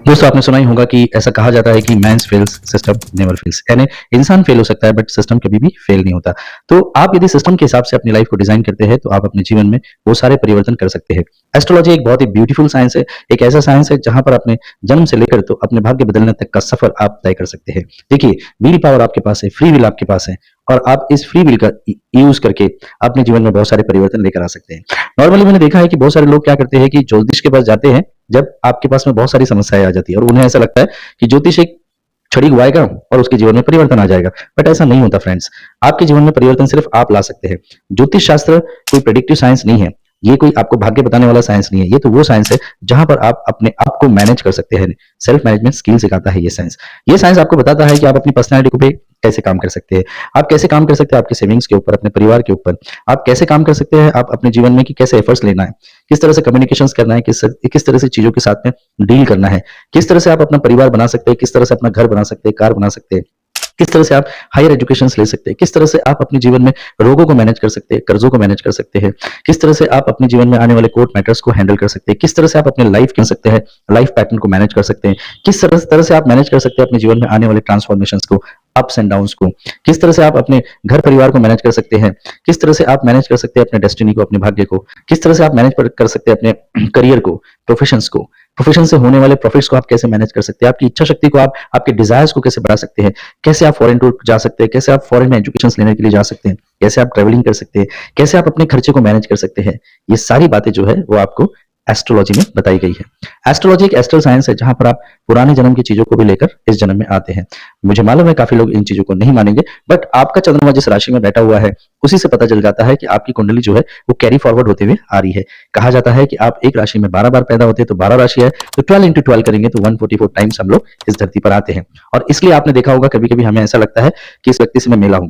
दोस्तों आपने सुना ही होगा कि ऐसा कहा जाता है कि man's fails system never fails, यानी इंसान फेल हो सकता है बट सिस्टम कभी भी फेल नहीं होता। तो आप यदि सिस्टम के हिसाब से अपनी लाइफ को डिजाइन करते हैं तो आप अपने जीवन में वो सारे परिवर्तन कर सकते हैं। एस्ट्रोलॉजी एक बहुत ही ब्यूटीफुल साइंस है, एक ऐसा साइंस है जहां पर अपने जन्म से लेकर तो अपने भाग्य बदलने तक का सफर आप तय कर सकते हैं। देखिए, विल पावर आपके पास है, फ्री विल आपके पास है, और आप इस फ्री विल का यूज करके अपने जीवन में बहुत सारे परिवर्तन लेकर आ सकते हैं। नॉर्मली मैंने देखा है कि बहुत सारे लोग क्या करते हैं कि ज्योतिष के पास जाते हैं जब आपके पास में बहुत सारी समस्याएं आ जाती है और उन्हें ऐसा लगता है कि ज्योतिष एक छड़ी घुमाएगा और उसके जीवन में परिवर्तन आ जाएगा। बट ऐसा नहीं होता फ्रेंड्स। आपके जीवन में परिवर्तन सिर्फ आप ला सकते हैं। ज्योतिष शास्त्र कोई प्रेडिक्टिव साइंस नहीं है, ये कोई आपको भाग्य बताने वाला साइंस नहीं है। ये तो वो साइंस है जहां पर आप अपने आप को मैनेज कर सकते हैं। सेल्फ मैनेजमेंट स्किल सिखाता है ये साइंस आपको बताता है कि आप अपनी पर्सनैलिटी पे कैसे काम कर सकते हैं। आप कैसे काम कर सकते हैं आपके सेविंग्स के ऊपर, अपने परिवार के ऊपर। आप कैसे काम कर सकते हैं आप अपने जीवन में कि कैसे एफर्ट्स लेना है, किस तरह से कम्युनिकेशंस करना है, किस तरह से चीजों के साथ में डील करना है, किस तरह से आप अपना परिवार बना सकते हैं, किस तरह से अपना घर बना सकते हैं, कार बना सकते हैं, किस तरह से आप हायर एजुकेशन ले सकते हैं, किस तरह से आप अपने जीवन में रोगों को मैनेज कर सकते हैं, कर्जों को मैनेज कर सकते हैं, किस तरह से आप अपने जीवन में आने वाले कोर्ट मैटर्स को हैंडल कर सकते हैं, किस तरह से आप अपने लाइफ कर सकते हैं, लाइफ पैटर्न को मैनेज कर सकते हैं, किस तरह से आप मैनेज कर सकते हैं अपने जीवन में आने वाले ट्रांसफॉर्मेशंस को, अप्स एंड डाउन्स को, किस तरह से आप अपने घर परिवार को मैनेज कर सकते हैं, किस तरह से आप मैनेज कर सकते हैं अपने डेस्टिनी को, अपने भाग्य को, किस तरह से आप मैनेज कर सकते हैं अपने करियर को, प्रोफेशन से होने वाले प्रॉफिट्स को आप कैसे मैनेज कर सकते हैं, आपकी इच्छा शक्ति को, आप आपके डिजायर्स को कैसे बढ़ा सकते हैं, कैसे आप फॉरेन टूर जा सकते हैं, कैसे आप फॉरेन में एजुकेशन लेने के लिए जा सकते हैं, कैसे आप ट्रेवलिंग कर सकते हैं, कैसे आप अपने खर्चे को मैनेज कर सकते हैं। ये सारी बातें जो है वो आपको एस्ट्रोलॉजी में बताई गई है। एस्ट्रोलॉजी एक एस्ट्रल साइंस है जहां पर आप पुराने जन्म की चीजों को भी लेकर इस जन्म में आते हैं। मुझे मालूम है काफी लोग इन चीजों को नहीं मानेंगे, बट आपका चंद्रमा जिस राशि में बैठा हुआ है उसी से पता चल जाता है कि आपकी कुंडली जो है वो कैरी फॉरवर्ड होते हुए आ रही है। कहा जाता है कि आप एक राशि में 12 बार पैदा होते हैं तो 12 राशि है, तो 12 इंटू 12 करेंगे तो 144 टाइम्स हम लोग इस धरती पर आते हैं। और इसलिए आपने देखा होगा कभी कभी हमें ऐसा लगता है कि इस व्यक्ति से मैं मिला हूं।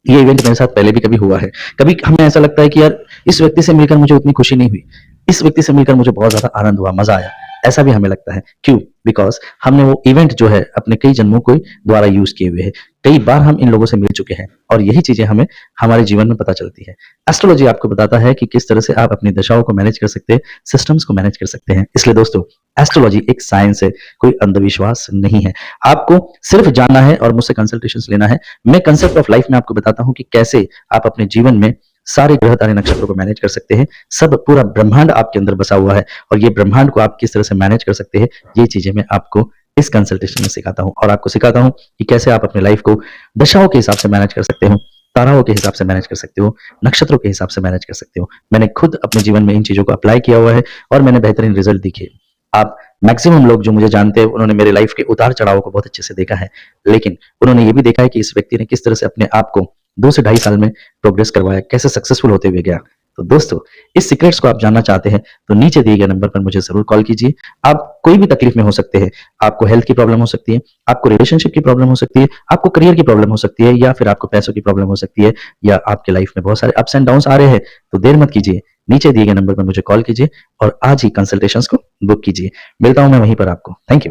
ये इवेंट मेरे साथ पहले भी कभी हुआ है। कभी हमें ऐसा लगता है कि यार इस व्यक्ति से मिलकर मुझे उतनी खुशी नहीं हुई, इस व्यक्ति से मिलकर मुझे बहुत ज्यादा आनंद हुआ, मजा आया। ऐसा भी हमें लगता है। क्यों? बिकॉज हमने वो इवेंट जो है अपने कई जन्मों को द्वारा यूज किए हुए हैं। कई बार हम इन लोगों से मिल चुके हैं और यही चीजें हमें हमारे जीवन में पता चलती है। एस्ट्रोलॉजी आपको बताता है कि किस तरह से आप अपनी दशाओं को मैनेज कर सकते हैं, सिस्टम्स को मैनेज कर सकते हैं। इसलिए दोस्तों, एस्ट्रोलॉजी एक साइंस है, कोई अंधविश्वास नहीं है। आपको सिर्फ जानना है और मुझसे कंसल्टेशंस लेना है। मैं कंसेप्ट ऑफ लाइफ में आपको बताता हूं कि कैसे आप अपने जीवन में सारे ग्रह तारे नक्षत्रों को मैनेज कर सकते हैं। सब पूरा ब्रह्मांड आपके अंदर बसा हुआ है और ये ब्रह्मांड को आप किस तरह से मैनेज कर सकते हैं, ये चीजें मैं आपको इस कंसल्टेशन में सिखाता हूं। और आपको सिखाता हूं कि कैसे आप अपने लाइफ को दशाओं के हिसाब से मैनेज कर सकते हो, ताराओं के हिसाब से मैनेज कर सकते हो, नक्षत्रों के हिसाब से मैनेज कर सकते हो। मैंने खुद अपने जीवन में इन चीजों को अप्लाई किया हुआ है और मैंने बेहतरीन रिजल्ट दिखे। आप मैक्सिमम लोग जो मुझे जानते हैं उन्होंने मेरे लाइफ के उतार चढ़ाव को बहुत अच्छे से देखा है, लेकिन उन्होंने ये भी देखा है कि इस व्यक्ति ने किस तरह से अपने आप को 2 से ढाई साल में प्रोग्रेस करवाया, कैसे सक्सेसफुल होते हुए गया। तो दोस्तों, इस सीक्रेट्स को आप जानना चाहते हैं तो नीचे दिए गए नंबर पर मुझे जरूर कॉल कीजिए। आप कोई भी तकलीफ में हो सकते हैं। आपको हेल्थ की प्रॉब्लम हो सकती है, आपको रिलेशनशिप की प्रॉब्लम हो सकती है, आपको करियर की प्रॉब्लम हो सकती है, या फिर आपको पैसों की प्रॉब्लम हो सकती है, या आपके लाइफ में बहुत सारे अप्स एंड डाउन्स आ रहे हैं। तो देर मत कीजिए, नीचे दिए गए नंबर पर मुझे कॉल कीजिए और आज ही कंसल्टेशंस को बुक कीजिए। मिलता हूं मैं वहीं पर आपको। Thank you.